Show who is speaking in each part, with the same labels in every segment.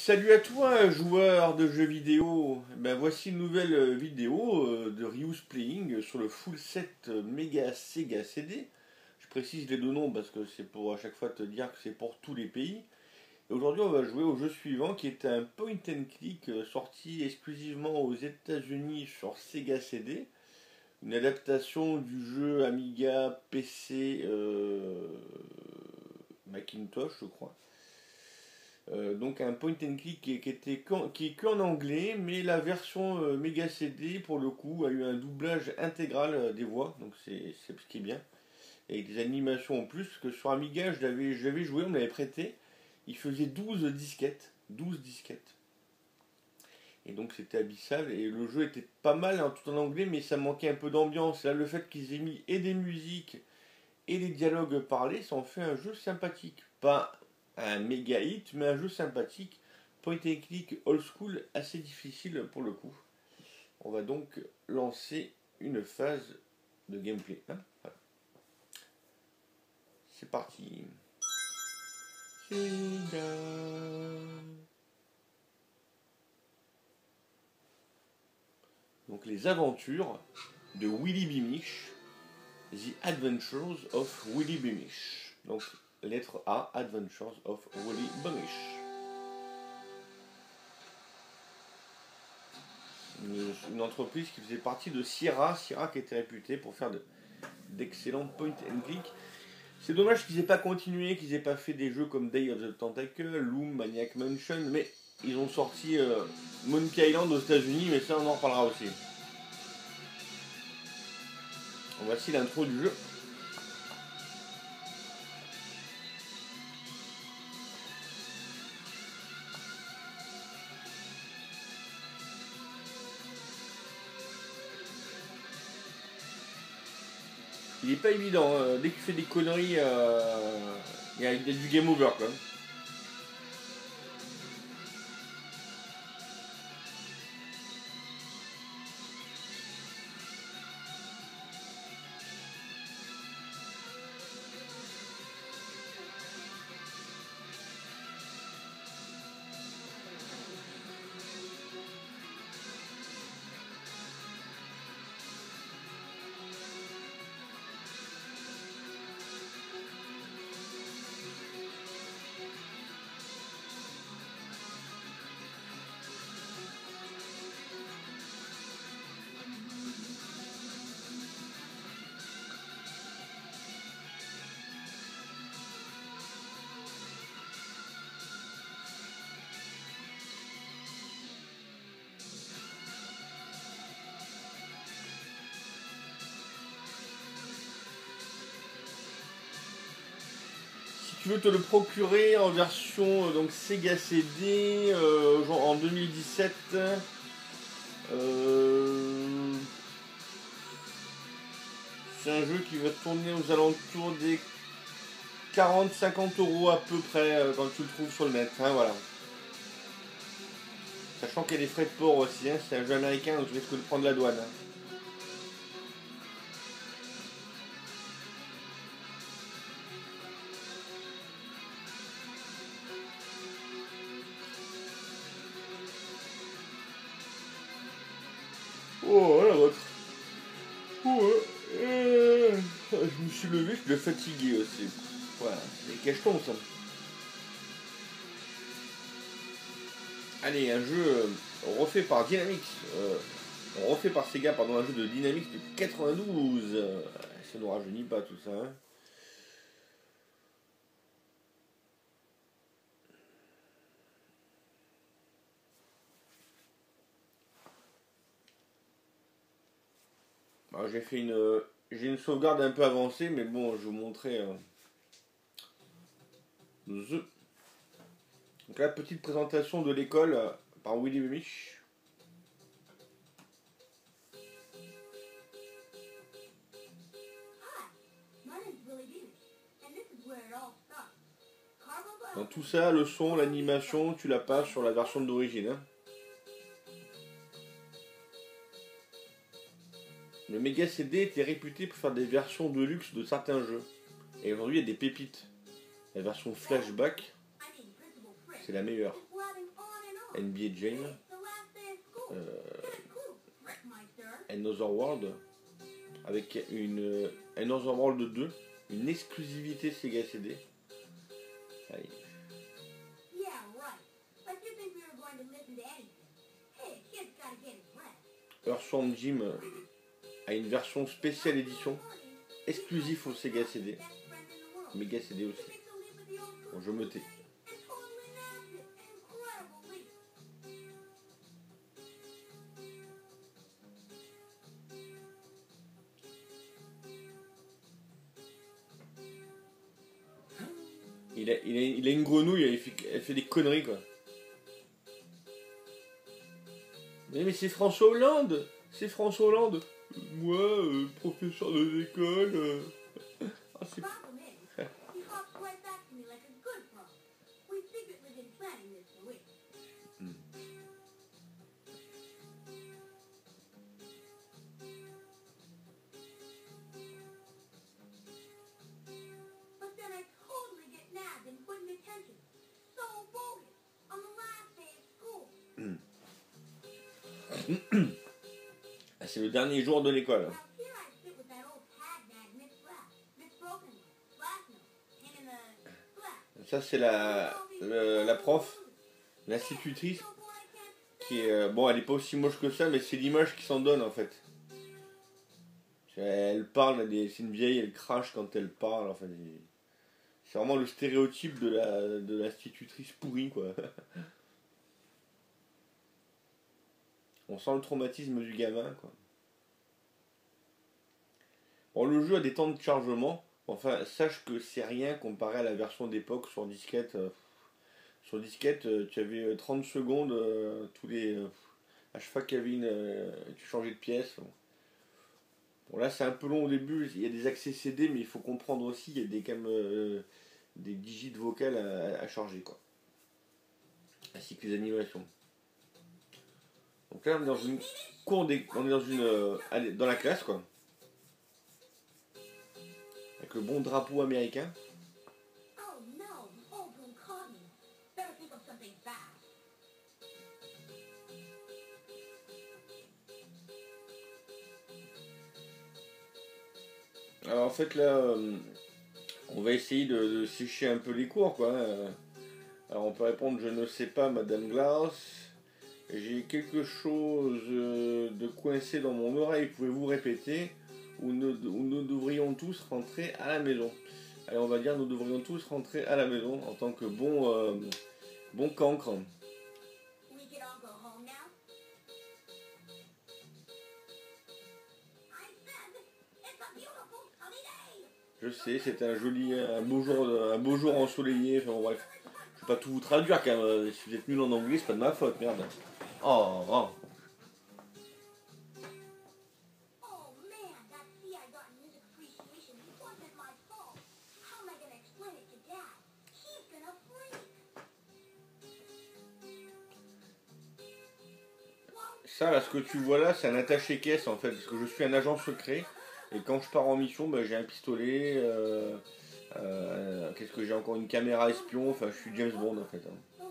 Speaker 1: Salut à toi, joueur de jeux vidéo. Voici une nouvelle vidéo de Ryu's Playing sur le full set Mega Sega CD. Je précise les deux noms parce que c'est pour à chaque fois te dire que c'est pour tous les pays. Et aujourd'hui, on va jouer au jeu suivant qui est un point and click sorti exclusivement aux États-Unis sur Sega CD. Une adaptation du jeu Amiga, PC, Macintosh, je crois. Donc un point and click qui est qu'en anglais, mais la version Mega CD pour le coup a eu un doublage intégral des voix, donc c'est ce qui est bien. Et des animations en plus, que sur Amiga je l'avais joué, on me l'avait prêté, il faisait 12 disquettes. 12 disquettes. Et donc c'était abyssal, et le jeu était pas mal, hein, tout en anglais, mais ça manquait un peu d'ambiance. Là, le fait qu'ils aient mis et des musiques et des dialogues parlés, ça en fait un jeu sympathique. Pas un méga hit, mais un jeu sympathique, point and click old school, assez difficile pour le coup. On va donc lancer une phase de gameplay. Hein, voilà. C'est parti. Donc les aventures de Willy Beamish, The Adventures of Willy Beamish. Donc lettre A, Adventures of Willy Beamish. Une entreprise qui faisait partie de Sierra qui était réputée pour faire d'excellents point and click. C'est dommage qu'ils aient pas continué, qu'ils aient pas fait des jeux comme Day of the Tentacle, Loom, Maniac Mansion, mais ils ont sorti Monkey Island aux États-Unis, mais ça on en reparlera aussi. Voici l'intro du jeu. Il est pas évident, hein. Dès qu'il fait des conneries, il y a du game over quoi. Tu veux te le procurer en version donc Sega CD genre en 2017. C'est un jeu qui va tourner aux alentours des 40-50 € à peu près quand tu le trouves sur le net. Hein, voilà. Sachant qu'il y a des frais de port aussi. Hein, c'est un jeu américain donc tu risques de prendre la douane. Hein. Oh la vôtre. Je me suis levé, je suis fatigué aussi. Voilà, c'est cachetons ça. Allez, un jeu refait par Dynamix. Refait par Sega, pardon, un jeu de Dynamix depuis 92. Ça nous rajeunit pas tout ça. Hein. Alors, j'ai une sauvegarde un peu avancée, mais bon, je vous montrer The. Donc la petite présentation de l'école par Willy Beamish. Dans tout ça, le son, l'animation, tu la passes sur la version d'origine. Hein. Le Mega CD était réputé pour faire des versions de luxe de certains jeux. Et aujourd'hui, il y a des pépites. La version Flashback, c'est la meilleure. NBA Jam, Another World, avec une Another World 2, une exclusivité Sega CD. Allez. Earthworm Jim a une version spéciale édition, exclusif au Sega CD, Mega CD aussi. Bon, je me tais. Il a une grenouille, elle fait des conneries quoi. Mais c'est François Hollande. C'est François Hollande. Moi, professeur de l'école. Ah, c'est... C'est le dernier jour de l'école. Ça c'est la prof, l'institutrice, qui est... bon, elle est pas aussi moche que ça, mais c'est l'image qui s'en donne en fait. Elle parle, c'est une vieille, elle crache quand elle parle. Enfin, c'est vraiment le stéréotype de l'institutrice pourrie quoi. On sent le traumatisme du gamin quoi. Bon, le jeu a des temps de chargement. Enfin, sache que c'est rien comparé à la version d'époque sur disquette. Sur disquette, tu avais 30 secondes tous les. À chaque fois qu'il y avait tu changeais de pièce. Bon, là, c'est un peu long au début. Il y a des accès CD, mais il faut comprendre aussi. Il y a quand même des digits vocales à charger, quoi. Ainsi que les animations. Donc là, on est dans une cour on est dans la classe, quoi. Avec le bon drapeau américain. Alors en fait là, on va essayer de sécher un peu les cours quoi. Alors on peut répondre je ne sais pas Madame Glass. J'ai quelque chose de coincé dans mon oreille, pouvez-vous répéter ou nous devrions tous rentrer à la maison. Allez on va dire nous devrions tous rentrer à la maison en tant que bon cancre. Je sais, c'est un beau jour ensoleillé, enfin bon, bref. Je vais pas tout vous traduire quand même, si vous êtes nul en anglais, c'est pas de ma faute, merde. Oh. Ça, là, ce que tu vois là, c'est un attaché-caisse en fait, parce que je suis un agent secret, et quand je pars en mission, bah, j'ai un pistolet, qu'est-ce que j'ai encore, une caméra espion, enfin je suis James Bond en fait. Hein.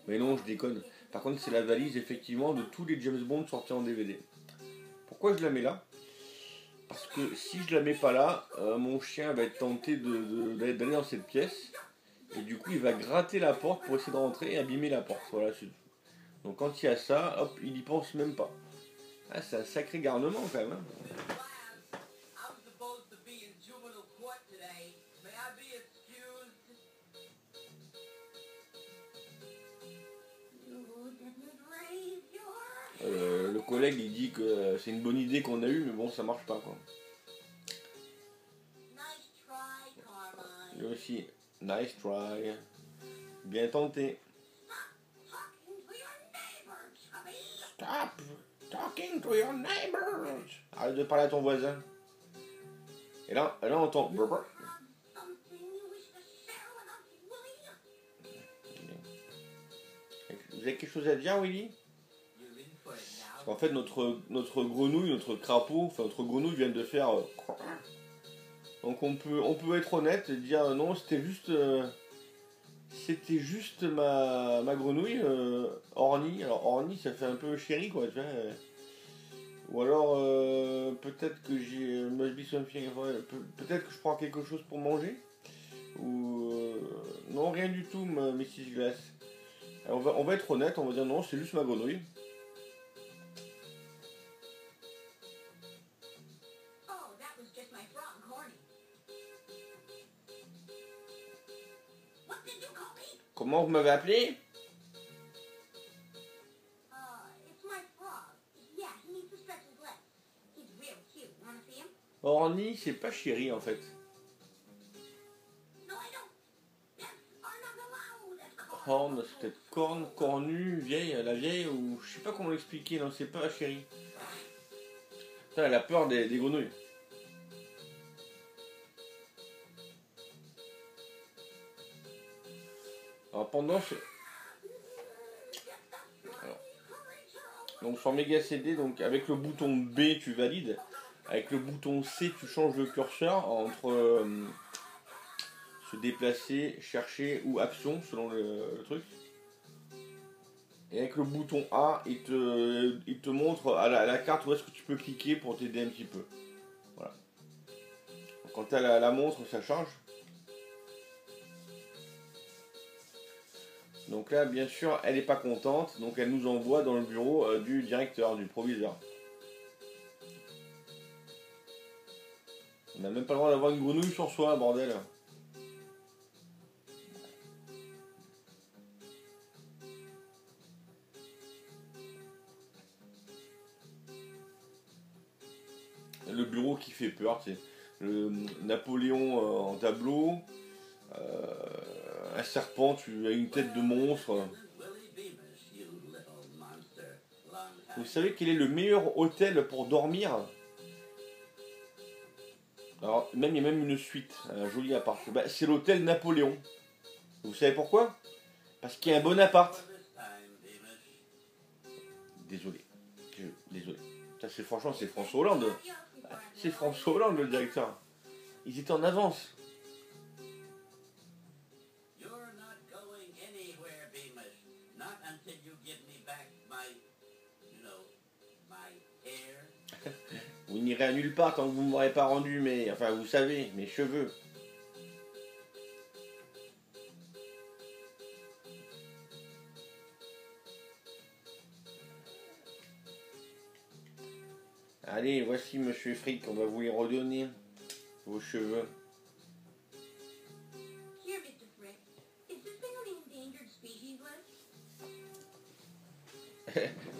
Speaker 1: Mais non, je déconne. Par contre, c'est la valise effectivement de tous les James Bond sortis en DVD. Pourquoi je la mets là? Parce que si je la mets pas là, mon chien va être tenté d'aller dans cette pièce, et du coup il va gratter la porte pour essayer de rentrer et abîmer la porte. Voilà, c'est tout. Donc quand il y a ça, hop, il y pense même pas. Ah, c'est un sacré garnement quand même. Hein. Le collègue il dit que c'est une bonne idée qu'on a eue, mais bon, ça marche pas quoi. Lui aussi, nice try. Bien tenté. Stop talking to your neighbors. Arrête de parler à ton voisin. Et là on entend. Vous avez quelque chose à dire, Willy? Parce qu'en fait, notre grenouille, notre crapaud, enfin notre grenouille vient de faire. Donc on peut être honnête et dire non, c'était juste. c'était juste ma grenouille, Orny. Alors Orny, ça fait un peu chéri, quoi, tu vois. Ou alors, peut-être que j'ai must be something, peut-être que je prends quelque chose pour manger. Ou non, rien du tout, Mrs. Glass. Alors, on va être honnête, on va dire non, c'est juste ma grenouille. Comment vous m'avez appelé? Orny, c'est pas chéri en fait. Horn, c'est peut-être corne, cornu, vieille, la vieille, ou je sais pas comment l'expliquer, non, c'est pas chéri. Putain, elle a peur des grenouilles. Alors pendant ce... Alors, donc sur Mega CD, donc avec le bouton B tu valides, avec le bouton C tu changes le curseur entre se déplacer, chercher ou action selon le truc. Et avec le bouton A, il te montre à la carte où est-ce que tu peux cliquer pour t'aider un petit peu. Voilà. Donc, quand tu as la montre, ça charge. Donc là, bien sûr, elle n'est pas contente, donc elle nous envoie dans le bureau du directeur, du proviseur. On n'a même pas le droit d'avoir une grenouille sur soi, bordel. Le bureau qui fait peur, c'est le Napoléon en tableau, un serpent, tu as une tête de monstre. Vous savez quel est le meilleur hôtel pour dormir? Alors, il y a même une suite, un joli appart. Bah, c'est l'hôtel Napoléon. Vous savez pourquoi? Parce qu'il y a un bon appart. Désolé. Désolé. Ça, franchement, c'est François Hollande. C'est François Hollande, le directeur. Ils étaient en avance. Vous n'irez à nulle part tant que vous ne m'aurez pas rendu mes... Enfin, vous savez, mes cheveux. Allez, voici Monsieur Frick, on va vous les redonner, vos cheveux.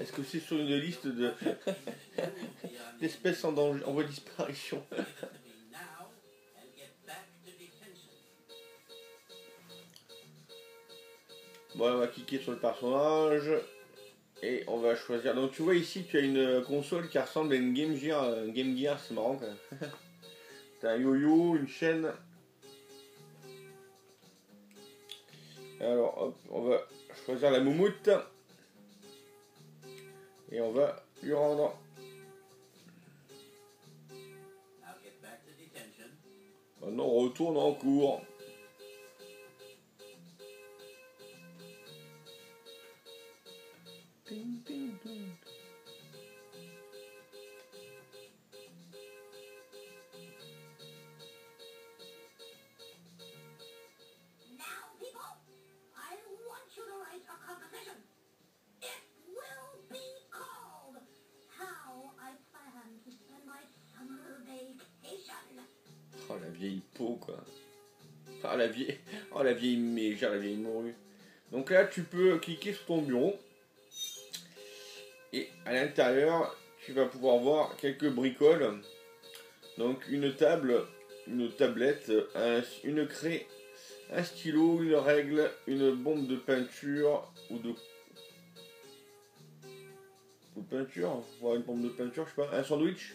Speaker 1: Est-ce que c'est sur une liste d'espèces en danger, en voie de disparition? Bon, on va cliquer sur le personnage et on va choisir. Donc tu vois ici, tu as une console qui ressemble à une Game Gear. Game Gear, c'est marrant quand même. T'as un yo-yo, une chaîne. Alors hop, on va choisir la moumoute et on va lui rendre. Maintenant on retourne en cours. Ping, ping, ping. Oh la vieille peau quoi. Ah la vieille. Oh la vieille mégère, la vieille morue. Donc là tu peux cliquer sur ton bureau. Et à l'intérieur, tu vas pouvoir voir quelques bricoles. Donc une table, une tablette, une craie, un stylo, une règle, une bombe de peinture ou peinture, voilà, une bombe de peinture, je sais pas, un sandwich.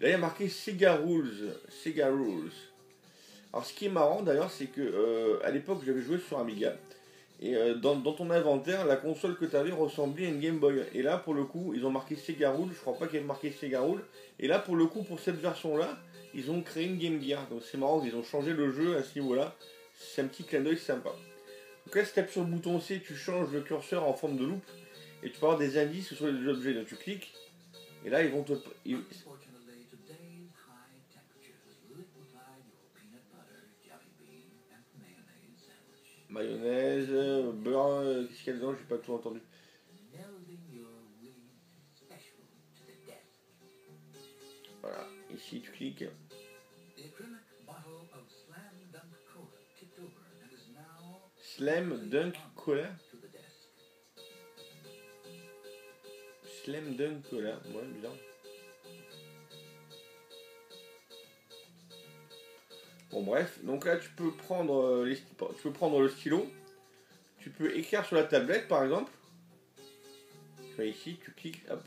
Speaker 1: Là il y a marqué Sega Rules. Sega Rules. Alors ce qui est marrant d'ailleurs, c'est que à l'époque j'avais joué sur Amiga. Et dans ton inventaire, la console que tu avais ressemblait à une Game Boy. Et là, pour le coup, ils ont marqué Sega Rule. Je crois pas qu'il y ait marqué Sega Rule. Et là, pour le coup, pour cette version-là, ils ont créé une Game Gear. Donc c'est marrant, ils ont changé le jeu à ce niveau-là. C'est un petit clin d'œil sympa. Donc là, si tu appuies sur le bouton C, tu changes le curseur en forme de loupe et tu peux avoir des indices sur les objets. Donc tu cliques et là, ils vont te. Mayonnaise, beurre, qu'est-ce qu'il y a dedans? J'ai pas tout entendu. Voilà, ici tu cliques. Slam Dunk Cola. Slam Dunk Cola, ouais, bizarre. Bon bref, donc là tu peux prendre le stylo, tu peux écrire sur la tablette par exemple. Tu vas ici, tu cliques, hop,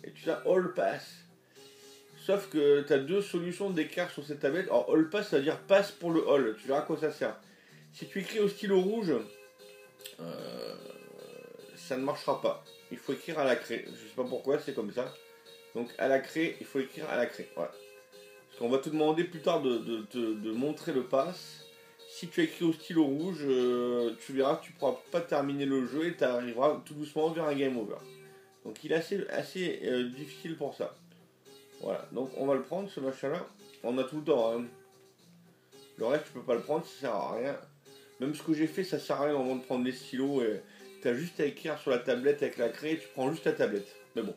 Speaker 1: et tu as All Pass. Sauf que tu as deux solutions d'écrire sur cette tablette. Alors All Pass, ça veut dire passe pour le all. Tu verras à quoi ça sert. Si tu écris au stylo rouge, ça ne marchera pas. Il faut écrire à la craie. Je sais pas pourquoi, c'est comme ça. Donc à la craie, il faut écrire à la craie. Voilà. Parce qu'on va te demander plus tard de montrer le pass. Si tu as écrit au stylo rouge, tu verras que tu ne pourras pas terminer le jeu et tu arriveras tout doucement vers un game over. Donc il est assez difficile pour ça. Voilà, donc on va le prendre ce machin là. On a tout le temps. Hein. Le reste tu peux pas le prendre, ça sert à rien. Même ce que j'ai fait, ça sert à rien au moment de prendre les stylos. Et tu as juste à écrire sur la tablette avec la craie, tu prends juste la tablette. Mais bon.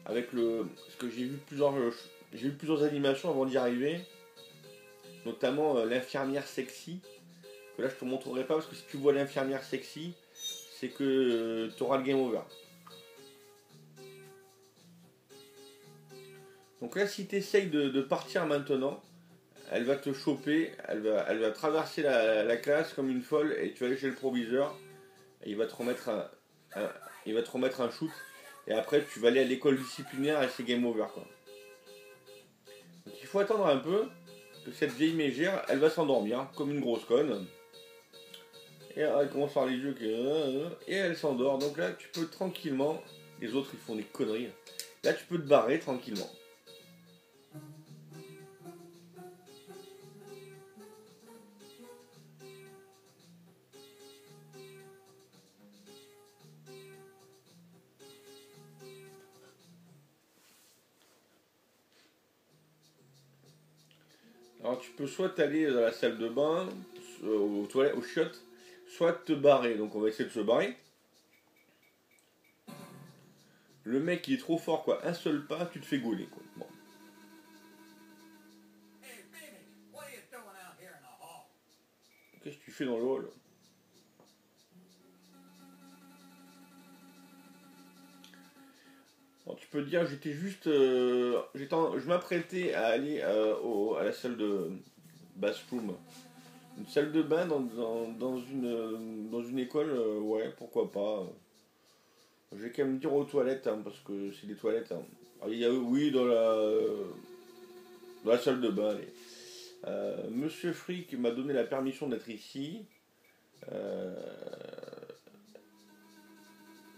Speaker 1: Avec le. Parce que j'ai vu plusieurs animations avant d'y arriver. Notamment l'infirmière sexy. Que là je te montrerai pas parce que si tu vois l'infirmière sexy, c'est que tu auras le game over. Donc là si tu essayes de partir maintenant, elle va te choper, elle va traverser la classe comme une folle et tu vas aller chez le proviseur. Et il va te remettre un shoot. Et après tu vas aller à l'école disciplinaire et c'est game over quoi. Donc il faut attendre un peu que cette vieille mégère, elle va s'endormir comme une grosse conne. Et elle commence à faire les yeux et elle s'endort. Donc là tu peux tranquillement, les autres ils font des conneries. Là tu peux te barrer tranquillement. Alors tu peux soit aller dans la salle de bain, aux toilettes, aux chiottes, soit te barrer. Donc on va essayer de se barrer. Le mec il est trop fort quoi, un seul pas, tu te fais gauler quoi. Bon. Qu'est-ce que tu fais dans le hall? Alors, tu peux te dire j'étais juste, je m'apprêtais à aller à la salle de bathroom. Une salle de bain dans une école, ouais, pourquoi pas. Je vais quand même dire aux toilettes, hein, parce que c'est des toilettes. Hein. Alors, il y a, oui, dans la salle de bain, allez. Monsieur Frick m'a donné la permission d'être ici.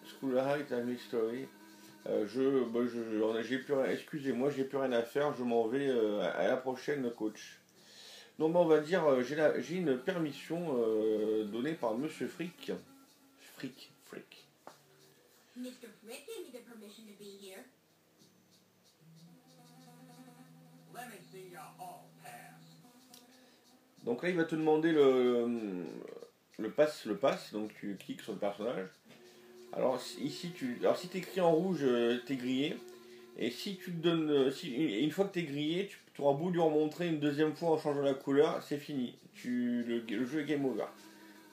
Speaker 1: School High Time History. J'ai plus rien, excusez-moi, j'ai plus rien à faire, je m'en vais à la prochaine coach. Donc on va dire, j'ai une permission donnée par Monsieur Frick. Frick.
Speaker 2: Mr. Frick gave me the permission to be here.
Speaker 3: Let me see your hall pass.
Speaker 1: Donc là il va te demander le pass, donc tu cliques sur le personnage. Alors ici si tu écrit en rouge, t'es grillé. Et si tu te donnes, une fois que t'es grillé, tu auras beau lui en montrer une deuxième fois en changeant la couleur, c'est fini. Le jeu est game over.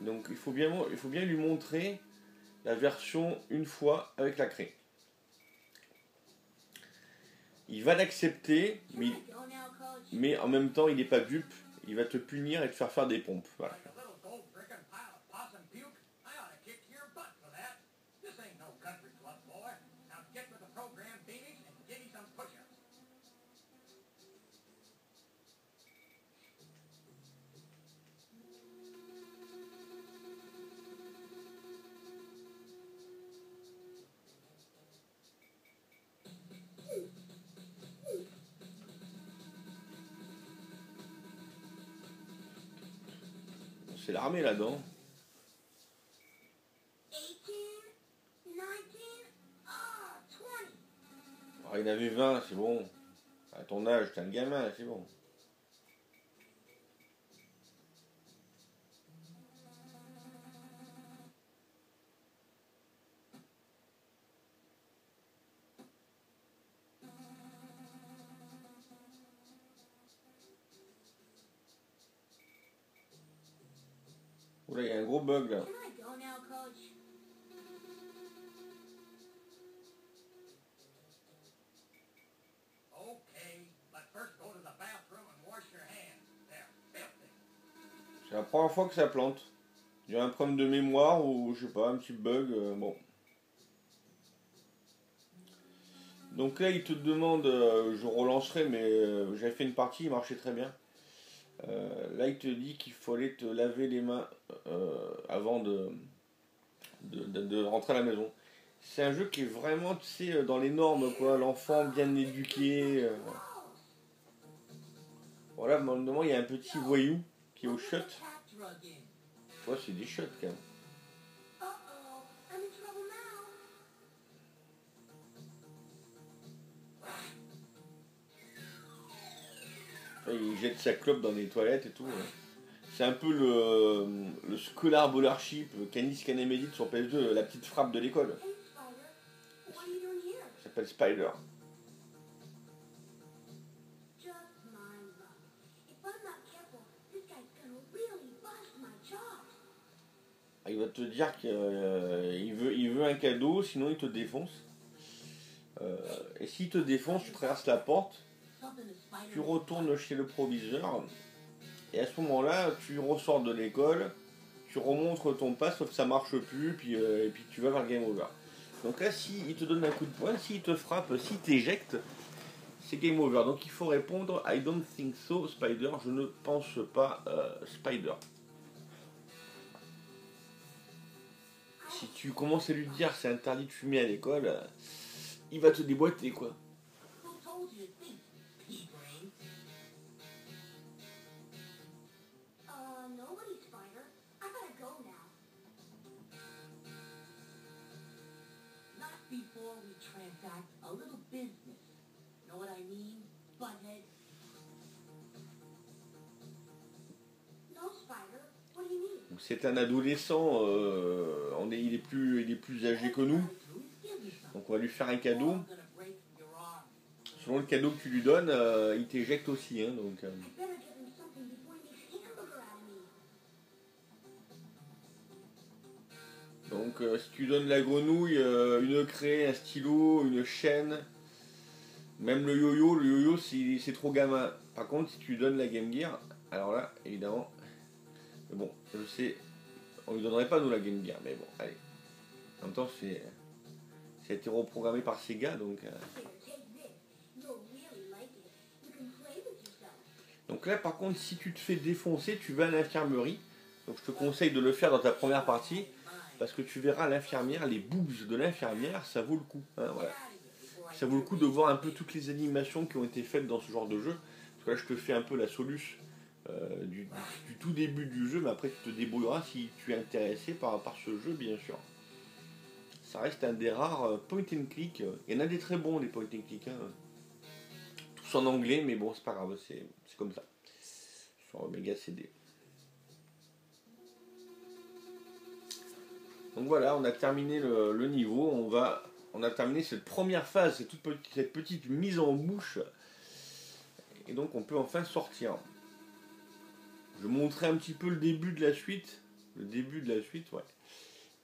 Speaker 1: Donc il faut bien lui montrer la version une fois avec la craie. Il va l'accepter, mais en même temps il n'est pas dupe. Il va te punir et te faire des pompes. Voilà. c'est l'armée là-dedans.
Speaker 2: 18, 19, ah, 20.
Speaker 1: Alors, il avait 20, c'est bon. À ton âge, t'es un gamin, c'est bon. Oula, il y a un gros bug là.
Speaker 2: Can I go now, Coach?
Speaker 3: Okay, but first go to the bathroom and wash your hands. They're filthy.
Speaker 1: C'est la première fois que ça plante. Il y a un problème de mémoire ou je sais pas, un petit bug. Bon. Donc là, il te demande, je relancerai, mais j'avais fait une partie, il marchait très bien. Là, il te dit qu'il fallait te laver les mains avant de rentrer à la maison. C'est un jeu qui est vraiment, tu sais, dans les normes, quoi. L'enfant bien éduqué. Voilà, maintenant, il y a un petit voyou qui est au shot.
Speaker 3: Cat drug in.
Speaker 1: Tu vois, c'est des shots quand même.
Speaker 2: Uh-oh, I'm in trouble now.
Speaker 1: Là, il jette sa clope dans les toilettes et tout. Ouais. C'est un peu le Scholar Bolarship, Canis Canemedit sur PS2, la petite frappe de l'école.
Speaker 2: Hey, Spider, what are you doing here?
Speaker 1: Ça s'appelle Spider.
Speaker 2: Just my luck. If I'm not careful, this guy's gonna really bust my chops.
Speaker 1: Il va te dire qu'il veut un cadeau, sinon il te défonce. Et s'il te défonce, tu traverses la porte,
Speaker 3: Something the spider.
Speaker 1: tu retournes chez le proviseur, et à ce moment-là, tu ressors de l'école, tu remontres ton pass, sauf que ça marche plus, et puis tu vas vers le game over. Donc là, s'il te donne un coup de poing, s'il te frappe, s'il t'éjecte, c'est game over. Donc il faut répondre I don't think so, Spider, je ne pense pas, Spider. Si tu commences à lui dire c'est interdit de fumer à l'école, il va te déboîter quoi.
Speaker 3: Who told you to think, pea brain?
Speaker 2: Nobody, Spider. I gotta go now.
Speaker 3: Not before we transact a little business. Know what I mean, butthead?
Speaker 2: No, Spider. What do you mean?
Speaker 1: Donc, c'est un adolescent, il est plus âgé que nous,
Speaker 3: Give me some.
Speaker 1: donc on va lui faire un
Speaker 3: Or
Speaker 1: cadeau.
Speaker 3: I'm gonna break your arm.
Speaker 1: Selon le cadeau que tu lui donnes, il t'éjecte aussi. Hein, donc,
Speaker 2: I better give him something before he makes hamburger out of me.
Speaker 1: donc si tu donnes la grenouille, une craie, un stylo, une chaîne, même le yo-yo c'est trop gamin. Par contre, si tu lui donnes la Game Gear, alors là, évidemment, mais bon, je sais, on lui donnerait pas nous la Game Gear, mais bon, allez. En même temps, ça a été reprogrammé par Sega, donc.
Speaker 2: Here, take this. You'll really like it. You can play with yourself.
Speaker 1: Donc là, par contre, si tu te fais défoncer, tu vas à l'infirmerie. Donc je te conseille de le faire dans ta première partie, parce que tu verras l'infirmière, les boobs de l'infirmière, ça vaut le coup. Hein, voilà. Ça vaut le coup de voir un peu toutes les animations qui ont été faites dans ce genre de jeu. Parce que là, je te fais un peu la soluce du tout début du jeu, mais après tu te débrouilleras si tu es intéressé par ce jeu, bien sûr. Ça reste un des rares point and click. Il y en a des très bons, les point and click. Hein. Tous en anglais, mais bon, c'est pas grave, c'est comme ça. Sur Mega CD. Donc voilà, on a terminé le niveau. On a terminé cette première phase, cette petite mise en bouche. Et donc on peut enfin sortir. Je montrerai un petit peu le début de la suite. Le début de la suite, ouais.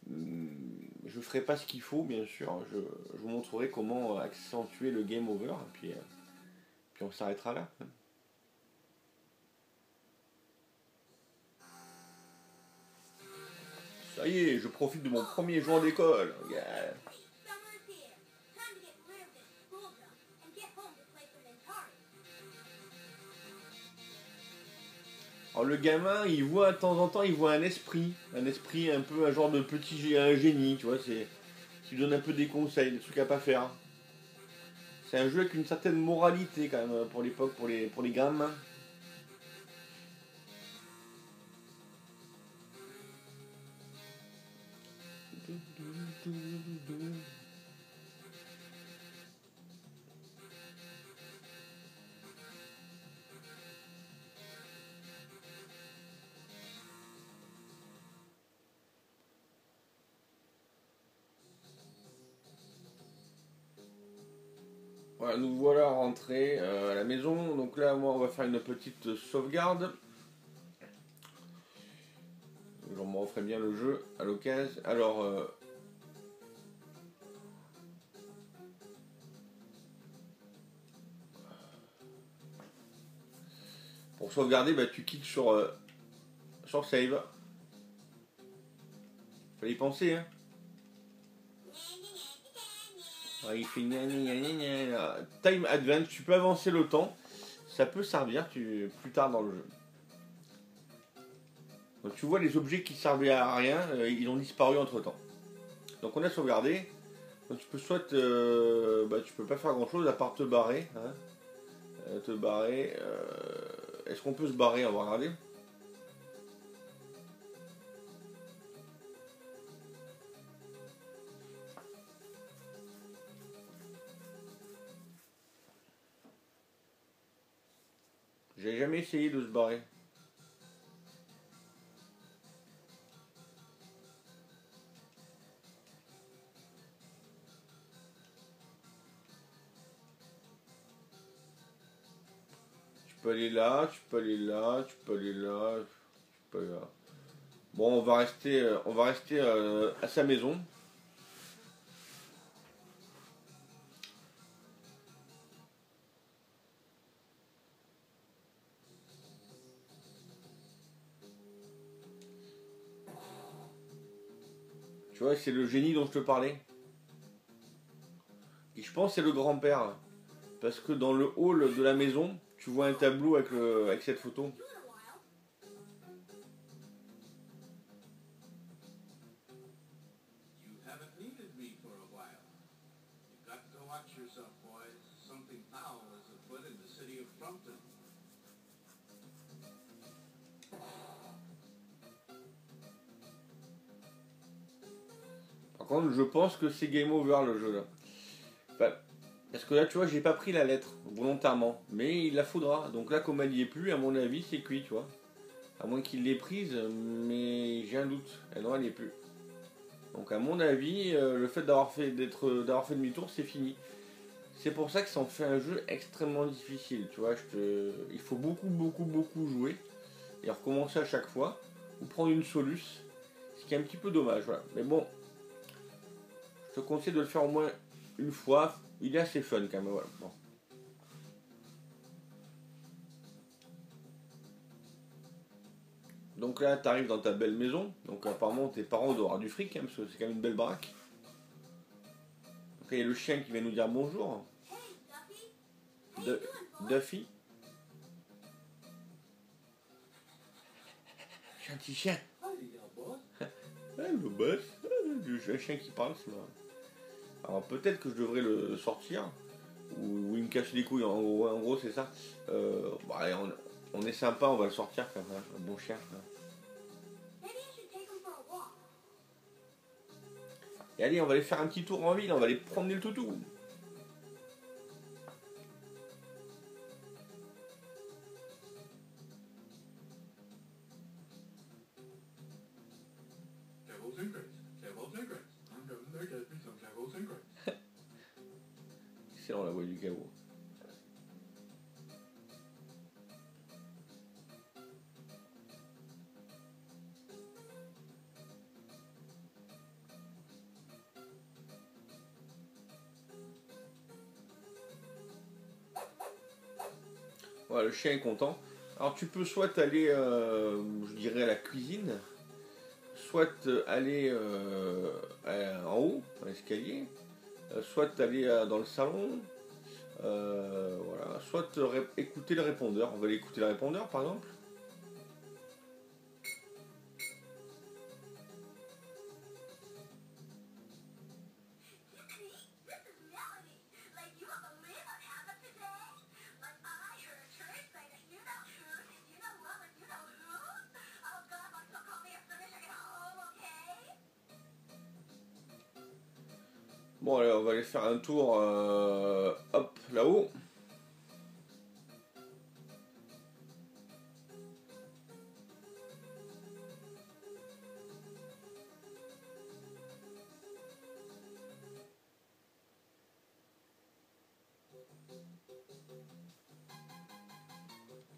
Speaker 1: Je ferai pas ce qu'il faut, bien sûr. Je vous montrerai comment accentuer le game over. Et puis on s'arrêtera là. Ça y est, je profite de mon premier jour d'école. Yeah.
Speaker 2: Summer's here. Time to get rid of this school junk and get home to play some Atari.
Speaker 1: Alors le gamin, il voit de temps en temps, il voit un esprit un peu un genre de petit un génie, tu vois, c'est qui lui donne un peu des conseils, des trucs à pas faire. C'est un jeu avec une certaine moralité quand même pour l'époque, pour les gamins. Voilà, nous voilà rentrés à la maison. Donc là, moi, on va faire une petite sauvegarde. Je me referai bien le jeu à l'occasion. Alors, pour sauvegarder, bah, tu cliques sur Save. Fallait y penser, hein. Il fait gna gna gna gna gna. Time Advance, tu peux avancer le temps. Ça peut servir plus tard dans le jeu. Donc tu vois les objets qui servaient à rien, ils ont disparu entre temps. Donc on a sauvegardé. Donc tu peux soit tu peux pas faire grand chose à part te barrer. Hein. Te barrer. Est-ce qu'on peut se barrer? On va regarder. J'ai jamais essayé de se barrer. Tu peux aller là, tu peux aller là, tu peux aller là, tu peux aller là. Bon, on va rester à sa maison. Tu vois, c'est le génie dont je te parlais. Et je pense que c'est le grand-père. Parce que dans le hall de la maison, tu vois un tableau avec cette photo.
Speaker 4: You haven't needed me for a while. You've got to watch yourself, boys. Something foul is afoot in the city of Frumpton.
Speaker 1: Par contre, je pense que c'est game over le jeu là. Enfin, parce que là, tu vois, j'ai pas pris la lettre volontairement, mais il la faudra. Donc là, comme elle y est plus, à mon avis, c'est cuit, tu vois. À moins qu'il l'ait prise, mais j'ai un doute. Non, elle y est plus. Donc à mon avis, le fait d'avoir fait demi-tour, c'est fini. C'est pour ça que ça en fait un jeu extrêmement difficile, tu vois. Il faut beaucoup jouer et recommencer à chaque fois ou prendre une soluce, ce qui est un petit peu dommage, voilà. Mais bon, je te conseille de le faire au moins une fois. Il est assez fun quand même, voilà. Bon. Donc là, tu arrives dans ta belle maison. Donc apparemment, tes parents doivent avoir du fric, hein, parce que c'est quand même une belle baraque. Donc il y a le chien qui vient nous dire bonjour.
Speaker 2: Hey, Duffy. How you doing, boy?
Speaker 1: Duffy. Gentil chien.
Speaker 4: Howdy, boss.
Speaker 1: Ouais, le boss. Un chien qui parle, c'est marrant. Alors peut-être que je devrais le sortir. Ou il me cache les couilles, en gros c'est ça. Bon, allez, on est sympa, on va le sortir quand même, un bon chien.
Speaker 2: Maybe I should take him for a walk.
Speaker 1: Et allez, on va aller faire un petit tour en ville, on va aller promener le toutou.
Speaker 4: Cables and crates. Cables and crates. I'm going to get me some cables and crates.
Speaker 1: Excellent la voix du chaos. Voilà, le chien est content. Alors tu peux soit aller, je dirais, à la cuisine, soit aller en haut, à l'escalier, soit aller dans le salon, voilà, soit écouter le répondeur. On va aller écouter le répondeur par exemple.
Speaker 2: This is Melanie. Like, you won't believe what happened today. Like, I heard a train say that you know who, you know what, and you know who. Oh, God, like, so call me as soon as I get home, okay?
Speaker 1: Bon, allez, on va aller faire un tour, hop, là-haut.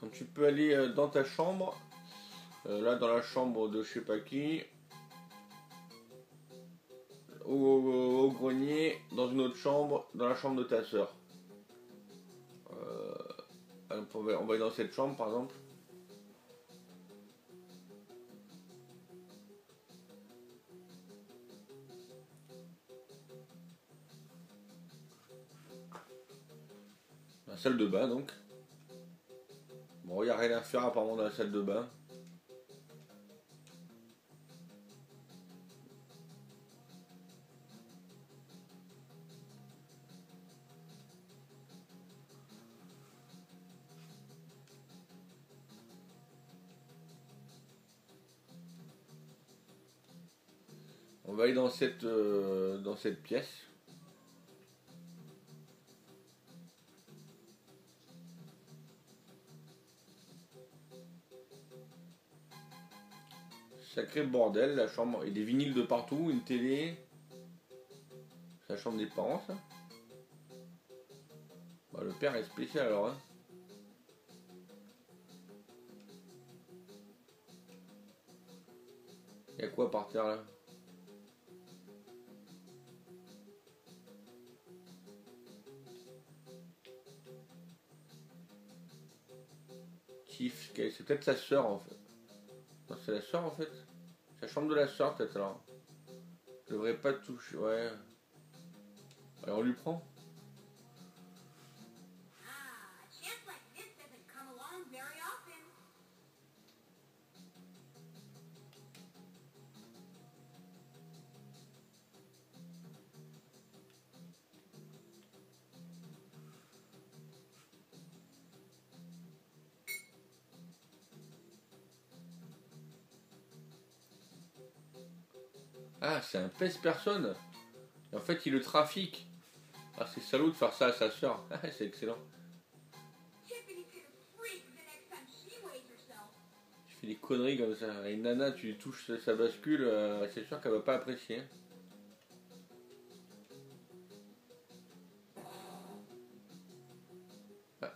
Speaker 1: Donc tu peux aller dans ta chambre, là dans la chambre de je sais pas qui, au grenier, dans une autre chambre, dans la chambre de ta soeur. On va aller dans cette chambre par exemple. La salle de bain donc. Bon, il n'y a rien à faire apparemment dans la salle de bain. On va aller dans cette pièce. Sacré bordel, la chambre. Il y a des vinyles de partout, une télé. C'est la chambre des parents, ça. Bah, le père est spécial alors, hein. Il y a quoi par terre là? Tiff, c'est peut-être sa soeur en fait. Non, c'est la soeur en fait. C'est la chambre de la soeur peut-être alors. Je devrais pas toucher, ouais. Allez, on lui prend.
Speaker 2: Ah, a chance like this doesn't come along very often.
Speaker 1: Ah, c'est un pèse-personne. Et en fait, il le trafique. Ah, c'est salaud de faire ça à sa soeur. Ah, c'est excellent.
Speaker 2: Tiffany's gonna freak the next time she weighs herself.
Speaker 1: Tu fais des conneries comme ça. Et une nana, tu lui touches sa bascule, c'est sûr qu'elle va pas apprécier.
Speaker 4: I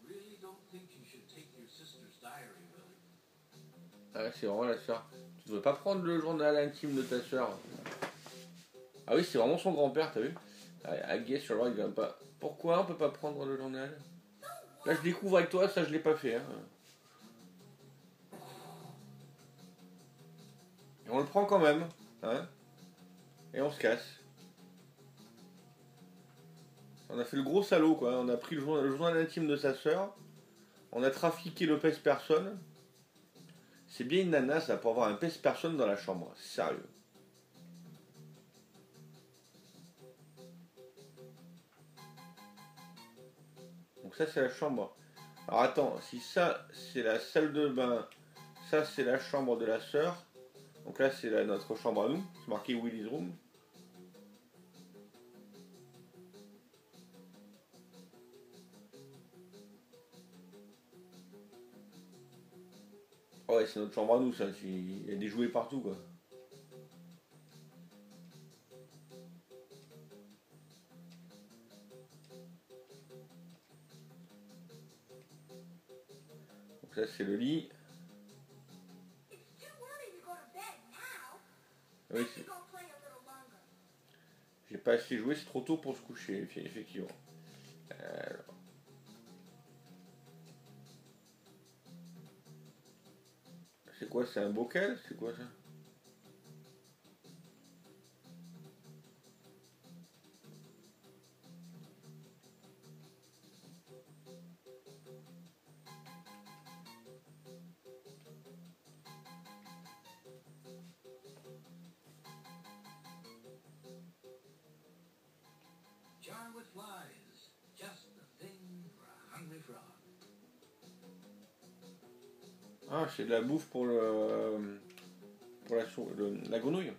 Speaker 4: really don't think you should take your sister's diary, Willie.
Speaker 1: Ah, c'est vraiment la soeur. Tu devrais pas prendre le journal intime de ta soeur. Ah oui, c'est vraiment son grand-père, t'as vu? I guess you're right, grandpa. Pourquoi on peut pas prendre le journal? Là, je découvre avec toi, ça je l'ai pas fait. Hein. Et on le prend quand même, hein? Et on se casse. On a fait le gros salaud, quoi. On a pris le journal intime de sa soeur. On a trafiqué le pèse-personne. C'est bien une nana, ça, pour avoir un pèse-personne dans la chambre. Sérieux. Donc ça, c'est la chambre. Alors attends, si ça, c'est la salle de bain, ça, c'est la chambre de la sœur. Donc là, c'est notre chambre à nous. C'est marqué Willie's Room. Oh ouais, c'est notre chambre à nous, ça. Il y a des jouets partout, quoi. Donc ça, c'est le lit.
Speaker 2: It's too early to go to bed now.
Speaker 1: Oui,
Speaker 2: Let's go play a little longer.
Speaker 1: j'ai pas assez joué, c'est trop tôt pour se coucher, effectivement. Alors. C'est quoi, c'est un bocal? C'est quoi ça?
Speaker 4: Jar with flies, just the thing for a hungry frog.
Speaker 1: Ah, c'est de la bouffe pour la grenouille.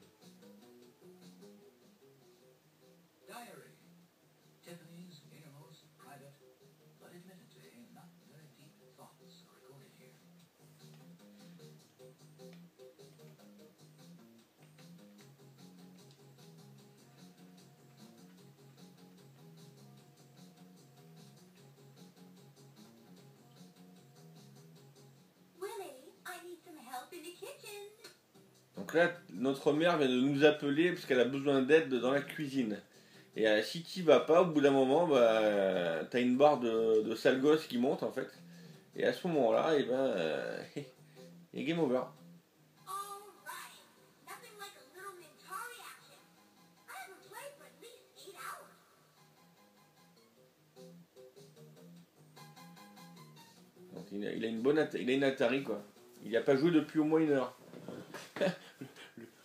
Speaker 1: Donc là, notre mère vient de nous appeler parce qu'elle a besoin d'aide dans la cuisine. Et si tu vas pas, au bout d'un moment, bah, t'as une barre de sale gosse qui monte en fait. Et à ce moment-là, et ben, et game over.
Speaker 2: Alright. Nothing like a little Mintari action. I haven't played for at least 8 hours.
Speaker 1: Donc il a une bonne il a une Atari quoi. Il n'y a pas joué depuis au moins 1 heure.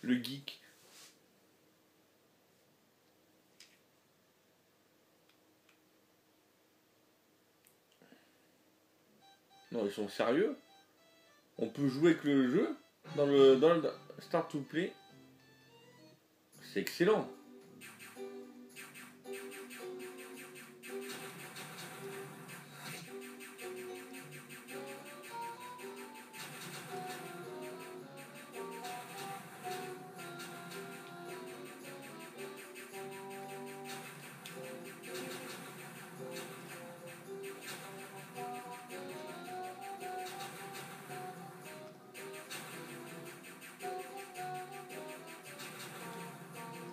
Speaker 1: le geek. Non, ils sont sérieux. On peut jouer avec le jeu dans le Start to Play. C'est excellent.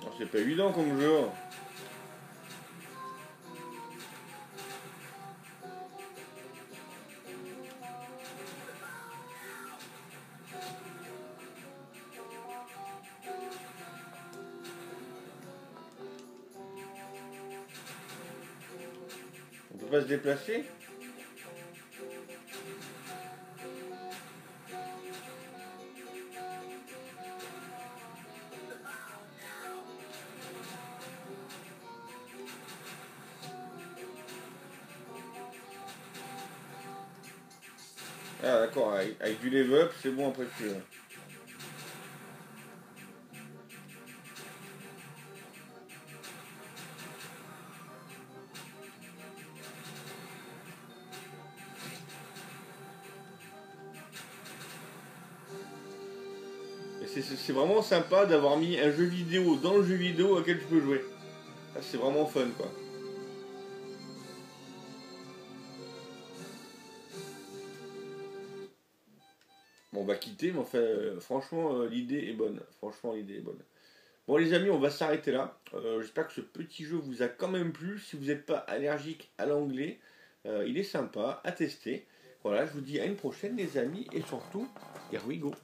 Speaker 1: Alors, c'est pas évident comme jeu. On peut pas se déplacer. Ah d'accord, avec du level up, c'est bon après tu... Et c'est vraiment sympa d'avoir mis un jeu vidéo dans le jeu vidéo auquel tu peux jouer. Ah, c'est vraiment fun quoi. Bon, on va quitter, mais enfin, franchement, l'idée est bonne. Franchement, l'idée est bonne. Bon, les amis, on va s'arrêter là. J'espère que ce petit jeu vous a quand même plu. Si vous n'êtes pas allergique à l'anglais, il est sympa à tester. Voilà, je vous dis à une prochaine, les amis, et surtout, here we go.